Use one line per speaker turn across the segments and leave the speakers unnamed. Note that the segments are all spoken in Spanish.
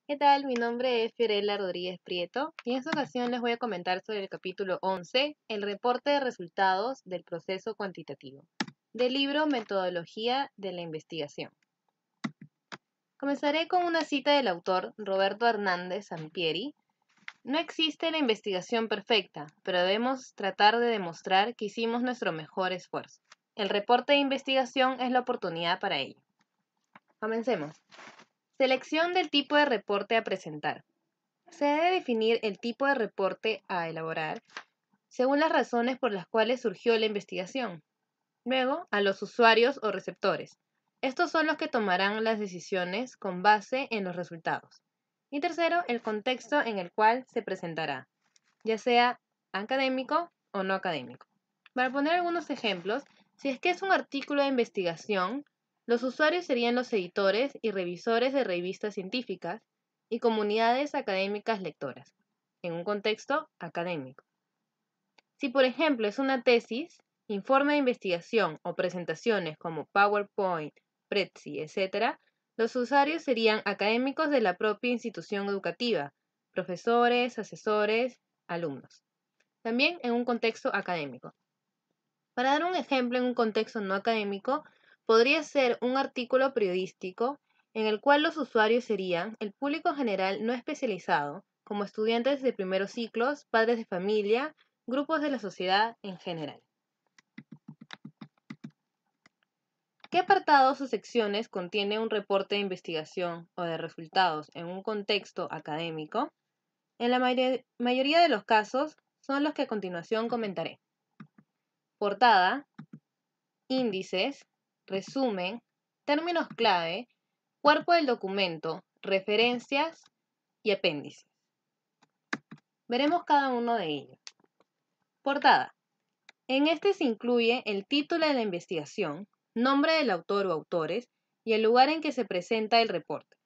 ¿Qué tal? Mi nombre es Fiorella Rodríguez Prieto y en esta ocasión les voy a comentar sobre el capítulo 11, el reporte de resultados del proceso cuantitativo, del libro Metodología de la Investigación. Comenzaré con una cita del autor Roberto Hernández Sampieri. No existe la investigación perfecta, pero debemos tratar de demostrar que hicimos nuestro mejor esfuerzo. El reporte de investigación es la oportunidad para ello. Comencemos. Selección del tipo de reporte a presentar. Se debe definir el tipo de reporte a elaborar según las razones por las cuales surgió la investigación. Luego, a los usuarios o receptores. Estos son los que tomarán las decisiones con base en los resultados. Y tercero, el contexto en el cual se presentará, ya sea académico o no académico. Para poner algunos ejemplos, si es que es un artículo de investigación, los usuarios serían los editores y revisores de revistas científicas y comunidades académicas lectoras, en un contexto académico. Si, por ejemplo, es una tesis, informe de investigación o presentaciones como PowerPoint, Prezi, etc., los usuarios serían académicos de la propia institución educativa, profesores, asesores, alumnos. También en un contexto académico. Para dar un ejemplo en un contexto no académico, podría ser un artículo periodístico en el cual los usuarios serían el público general no especializado, como estudiantes de primeros ciclos, padres de familia, grupos de la sociedad en general. ¿Qué apartados o secciones contiene un reporte de investigación o de resultados en un contexto académico? En la mayoría de los casos son los que a continuación comentaré. Portada, índices, resumen, términos clave, cuerpo del documento, referencias y apéndices. Veremos cada uno de ellos. Portada. En este se incluye el título de la investigación, nombre del autor o autores y el lugar en que se presenta el reporte.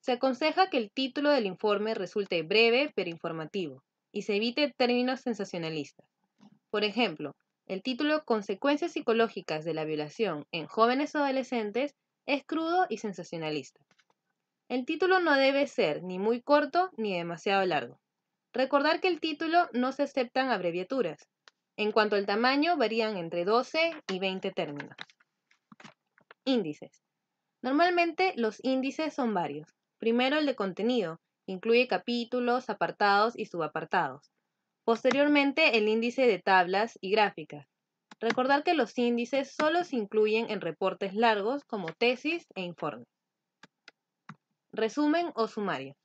Se aconseja que el título del informe resulte breve pero informativo y se evite términos sensacionalistas. Por ejemplo, el título Consecuencias psicológicas de la violación en jóvenes o adolescentes es crudo y sensacionalista. El título no debe ser ni muy corto ni demasiado largo. Recordar que el título no se aceptan abreviaturas. En cuanto al tamaño, varían entre 12 y 20 términos. Índices. Normalmente los índices son varios. Primero el de contenido, incluye capítulos, apartados y subapartados. Posteriormente, el índice de tablas y gráficas. Recordar que los índices solo se incluyen en reportes largos como tesis e informes. Resumen o sumario.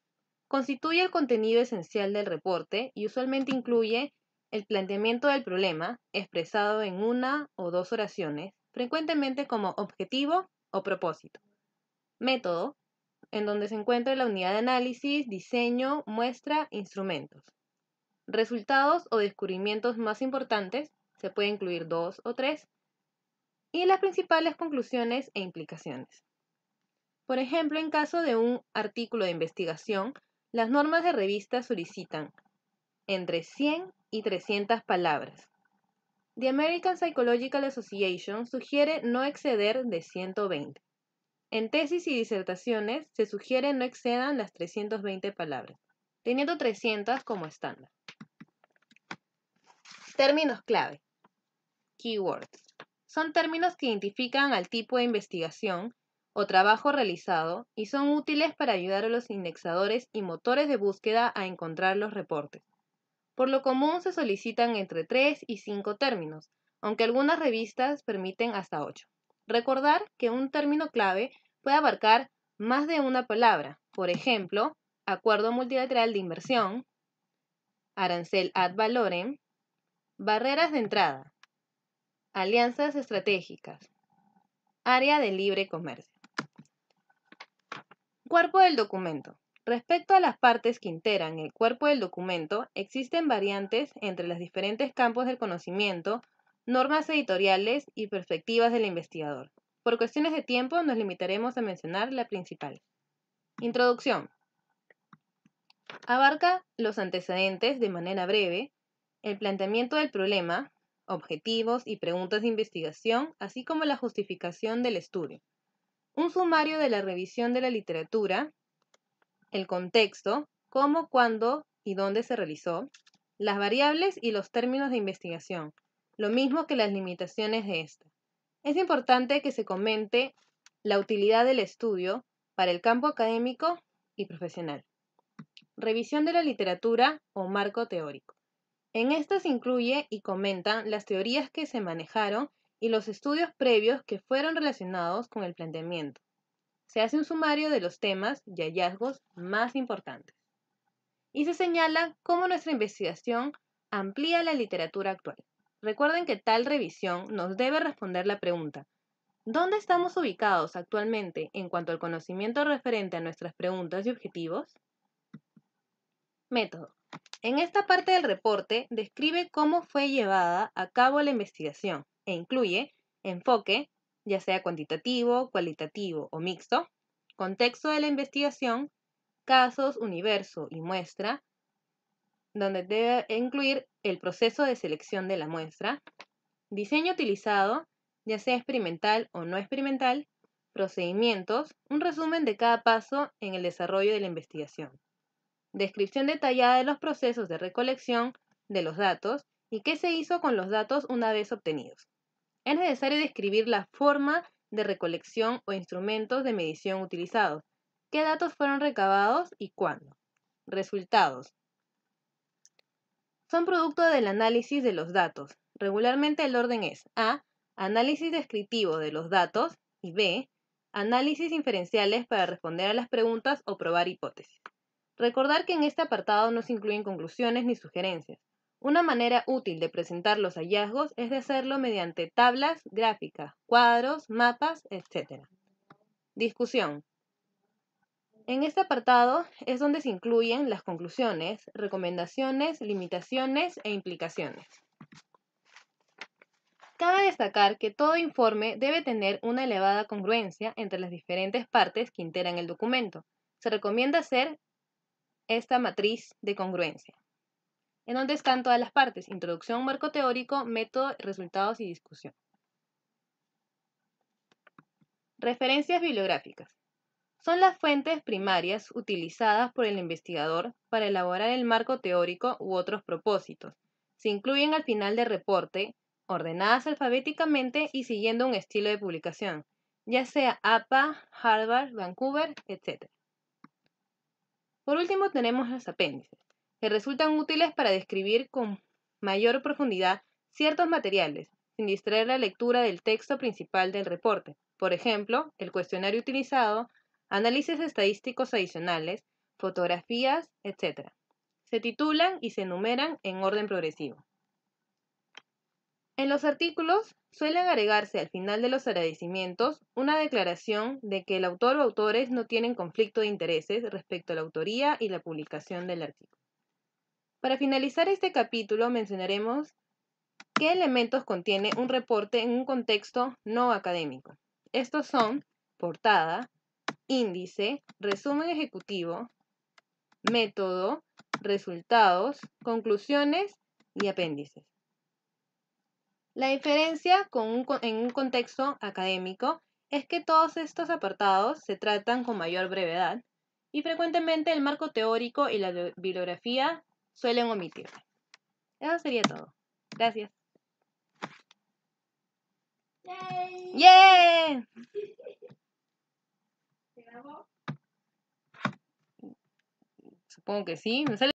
Constituye el contenido esencial del reporte y usualmente incluye el planteamiento del problema, expresado en una o dos oraciones, frecuentemente como objetivo o propósito. Método, en donde se encuentra la unidad de análisis, diseño, muestra, instrumentos. Resultados o descubrimientos más importantes, se puede incluir 2 o 3, y las principales conclusiones e implicaciones. Por ejemplo, en caso de un artículo de investigación, las normas de revista solicitan entre 100 y 300 palabras. The American Psychological Association sugiere no exceder de 120. En tesis y disertaciones se sugiere no excedan las 320 palabras, teniendo 300 como estándar. Términos clave. Keywords. Son términos que identifican al tipo de investigación o trabajo realizado y son útiles para ayudar a los indexadores y motores de búsqueda a encontrar los reportes. Por lo común se solicitan entre 3 y 5 términos, aunque algunas revistas permiten hasta 8. Recordar que un término clave puede abarcar más de una palabra, por ejemplo, acuerdo multilateral de inversión, arancel ad valorem, barreras de entrada, alianzas estratégicas, área de libre comercio. Cuerpo del documento. Respecto a las partes que integran el cuerpo del documento, existen variantes entre los diferentes campos del conocimiento, normas editoriales y perspectivas del investigador. Por cuestiones de tiempo nos limitaremos a mencionar la principal. Introducción. Abarca los antecedentes de manera breve, el planteamiento del problema, objetivos y preguntas de investigación, así como la justificación del estudio. Un sumario de la revisión de la literatura, el contexto, cómo, cuándo y dónde se realizó, las variables y los términos de investigación, lo mismo que las limitaciones de esta. Es importante que se comente la utilidad del estudio para el campo académico y profesional. Revisión de la literatura o marco teórico. En esta se incluye y comentan las teorías que se manejaron y los estudios previos que fueron relacionados con el planteamiento. Se hace un sumario de los temas y hallazgos más importantes. Y se señala cómo nuestra investigación amplía la literatura actual. Recuerden que tal revisión nos debe responder la pregunta: ¿dónde estamos ubicados actualmente en cuanto al conocimiento referente a nuestras preguntas y objetivos? Método. En esta parte del reporte describe cómo fue llevada a cabo la investigación e incluye enfoque, ya sea cuantitativo, cualitativo o mixto, contexto de la investigación, casos, universo y muestra, donde debe incluir el proceso de selección de la muestra, diseño utilizado, ya sea experimental o no experimental, procedimientos, un resumen de cada paso en el desarrollo de la investigación, descripción detallada de los procesos de recolección de los datos y qué se hizo con los datos una vez obtenidos. Es necesario describir la forma de recolección o instrumentos de medición utilizados, qué datos fueron recabados y cuándo. Resultados. Son producto del análisis de los datos. Regularmente el orden es A. Análisis descriptivo de los datos y B. Análisis inferenciales para responder a las preguntas o probar hipótesis. Recordar que en este apartado no se incluyen conclusiones ni sugerencias. Una manera útil de presentar los hallazgos es de hacerlo mediante tablas, gráficas, cuadros, mapas, etc. Discusión. En este apartado es donde se incluyen las conclusiones, recomendaciones, limitaciones e implicaciones. Cabe destacar que todo informe debe tener una elevada congruencia entre las diferentes partes que integran el documento. Se recomienda hacer esta matriz de congruencia, en donde están todas las partes: introducción, marco teórico, método, resultados y discusión. Referencias bibliográficas. Son las fuentes primarias utilizadas por el investigador para elaborar el marco teórico u otros propósitos. Se incluyen al final del reporte, ordenadas alfabéticamente y siguiendo un estilo de publicación, ya sea APA, Harvard, Vancouver, etc. Por último tenemos los apéndices, que resultan útiles para describir con mayor profundidad ciertos materiales, sin distraer la lectura del texto principal del reporte. Por ejemplo, el cuestionario utilizado, análisis estadísticos adicionales, fotografías, etc. Se titulan y se enumeran en orden progresivo. En los artículos suelen agregarse al final de los agradecimientos una declaración de que el autor o autores no tienen conflicto de intereses respecto a la autoría y la publicación del artículo. Para finalizar este capítulo mencionaremos qué elementos contiene un reporte en un contexto no académico. Estos son portada, índice, resumen ejecutivo, método, resultados, conclusiones y apéndices. La diferencia en un contexto académico es que todos estos apartados se tratan con mayor brevedad y frecuentemente el marco teórico y la bibliografía suelen omitirse. Eso sería todo. Gracias. ¡Yay! ¡Yeah! ¿Se grabó? Supongo que sí. Me sale